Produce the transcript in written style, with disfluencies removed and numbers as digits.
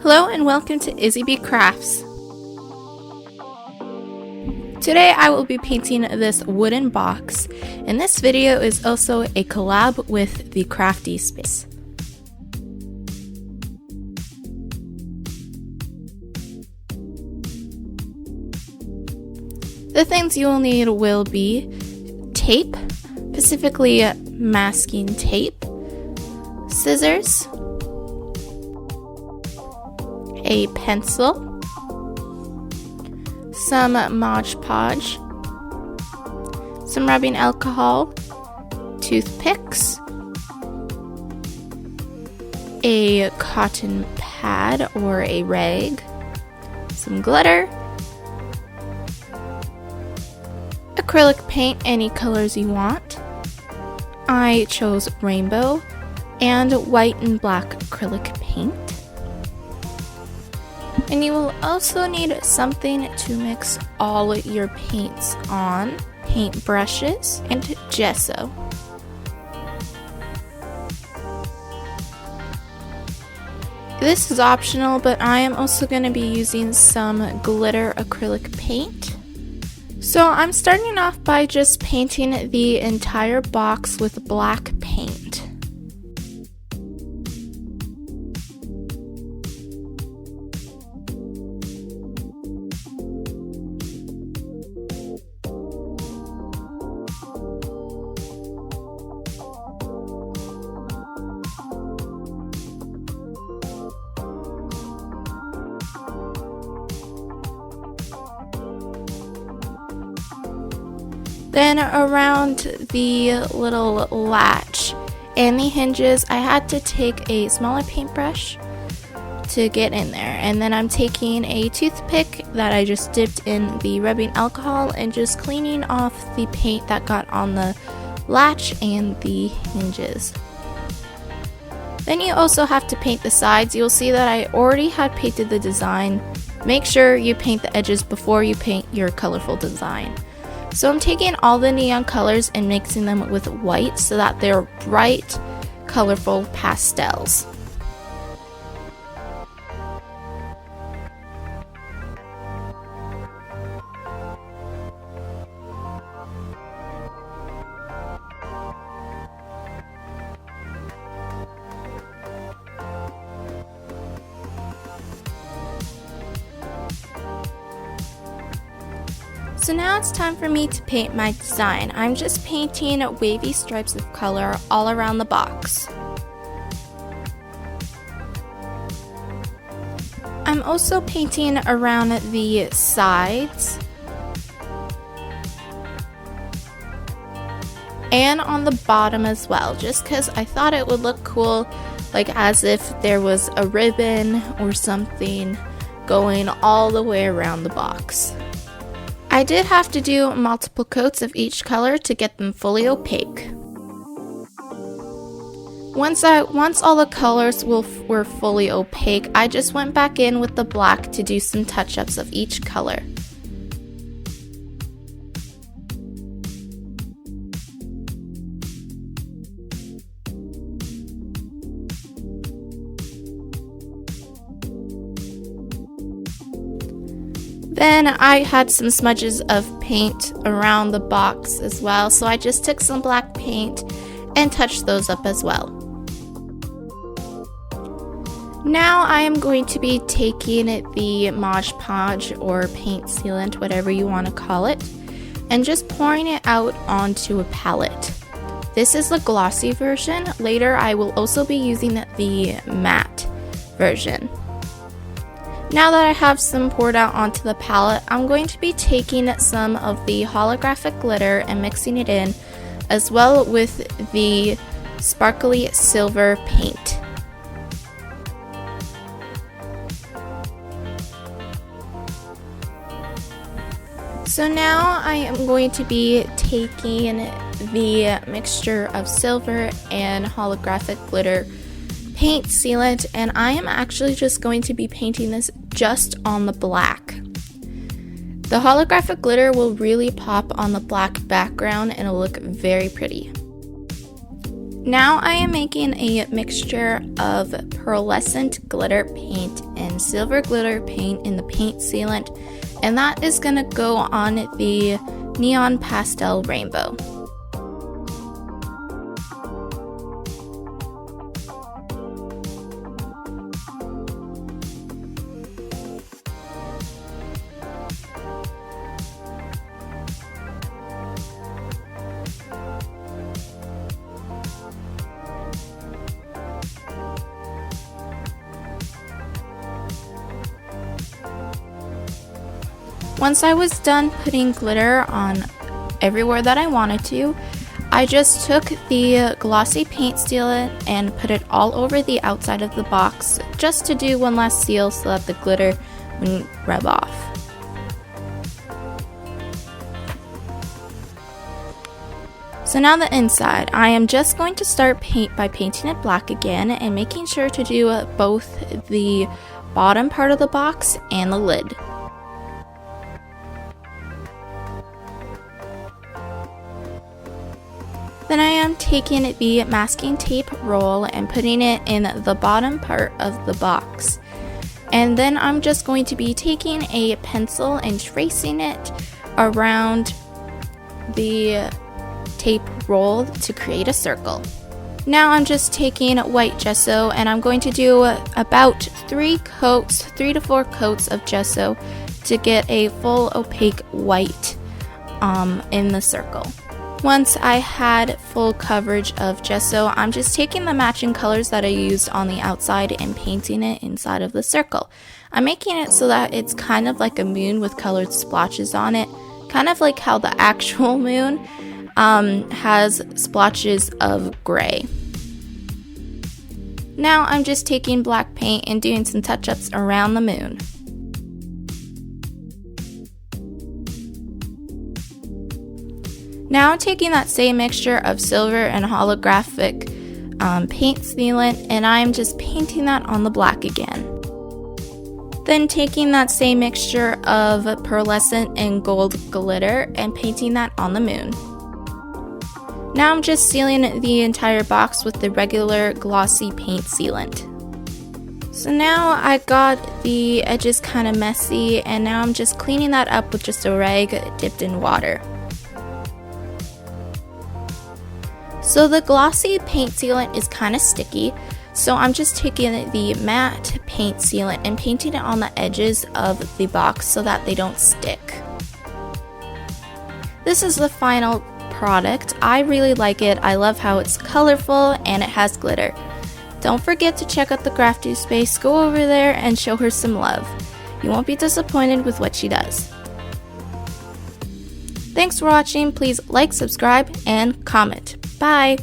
Hello and welcome to Izzy B Crafts. Today I will be painting this wooden box, and this video is also a collab with the Crafty Space. The things you will need will be tape, specifically masking tape, scissors, a pencil, some Mod Podge, some rubbing alcohol, toothpicks, a cotton pad or a rag, some glitter, acrylic paint, any colors you want. I chose rainbow and white and black acrylic paint. And you will also need something to mix all your paints on, paint brushes, and gesso. This is optional, but I am also going to be using some glitter acrylic paint. So I'm starting off by just painting the entire box with black paint. Then around the little latch and the hinges, I had to take a smaller paintbrush to get in there. And then I'm taking a toothpick that I just dipped in the rubbing alcohol and just cleaning off the paint that got on the latch and the hinges. Then you also have to paint the sides. You'll see that I already had painted the design. Make sure you paint the edges before you paint your colorful design. So I'm taking all the neon colors and mixing them with white so that they're bright, colorful pastels. So now it's time for me to paint my design. I'm just painting wavy stripes of color all around the box. I'm also painting around the sides and on the bottom as well, just because I thought it would look cool, like as if there was a ribbon or something going all the way around the box. I did have to do multiple coats of each color to get them fully opaque. Once all the colors were fully opaque, I just went back in with the black to do some touch-ups of each color. Then I had some smudges of paint around the box as well, so I just took some black paint and touched those up as well. Now I am going to be taking the Mod Podge or paint sealant, whatever you want to call it, and just pouring it out onto a palette. This is the glossy version. Later I will also be using the matte version. Now that I have some poured out onto the palette, I'm going to be taking some of the holographic glitter and mixing it in, as well with the sparkly silver paint. So now I am going to be taking the mixture of silver and holographic glitter paint sealant, and I am actually just going to be painting this just on the black. The holographic glitter will really pop on the black background and it'll look very pretty. Now I am making a mixture of pearlescent glitter paint and silver glitter paint in the paint sealant, and that is going to go on the neon pastel rainbow. Once I was done putting glitter on everywhere that I wanted to, I just took the glossy paint sealant and put it all over the outside of the box just to do one last seal so that the glitter wouldn't rub off. So now the inside, I am just going to start by painting it black again and making sure to do both the bottom part of the box and the lid. Then I am taking the masking tape roll and putting it in the bottom part of the box. And then I'm just going to be taking a pencil and tracing it around the tape roll to create a circle. Now I'm just taking white gesso and I'm going to do about 3 to 4 coats of gesso to get a full opaque white in the circle. Once I had full coverage of gesso, I'm just taking the matching colors that I used on the outside and painting it inside of the circle. I'm making it so that it's kind of like a moon with colored splotches on it, kind of like how the actual moon has splotches of gray. Now I'm just taking black paint and doing some touch-ups around the moon. Now I'm taking that same mixture of silver and holographic paint sealant and I'm just painting that on the black again. Then taking that same mixture of pearlescent and gold glitter and painting that on the moon. Now I'm just sealing the entire box with the regular glossy paint sealant. So now I got the edges kind of messy and now I'm just cleaning that up with just a rag dipped in water. So the glossy paint sealant is kind of sticky, so I'm just taking the matte paint sealant and painting it on the edges of the box so that they don't stick. This is the final product. I really like it. I love how it's colorful and it has glitter. Don't forget to check out the Crafty Space. Go over there and show her some love. You won't be disappointed with what she does. Thanks for watching. Please like, subscribe, and comment. Bye!